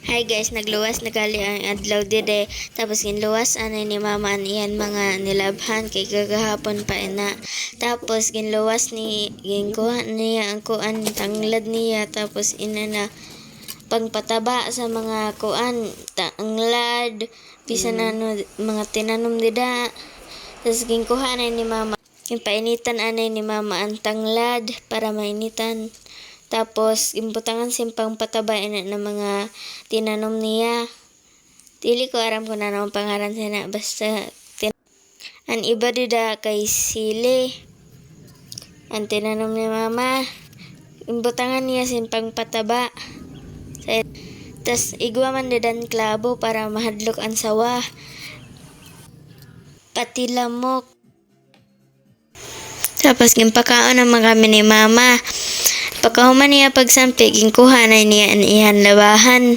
Hi guys, nagluwas na gali ang adlaw dide. Tapos ginluwas anay ni mama an iyan mga nilabhan kay kagahapon pa ina. Tapos ginluwas ni ginkuha niya ang kuan tanglad niya tapos ina na pangpataba sa mga kuan tanglad bisan ano mga tinanom dida. Tapos ginkuha anay ni mama. Ipainitan anay ni mama ang tanglad para mainitan. Tapos, imbutangan simpang pataba na ng mga tinanom niya. Dili ko aram kung ano ang pangalan siya na. Basta, ang iba dida kay sili. Ang tinanom ni mama. Imbutangan niya simpang pataba. Tapos, igwa man didan klabo para mahadlok ang sawa. Pati lamok. Tapos, gimpakaon naman kami ni mama. Pagkahuman niya pagsampig, kuha na niya ang iyan labahan.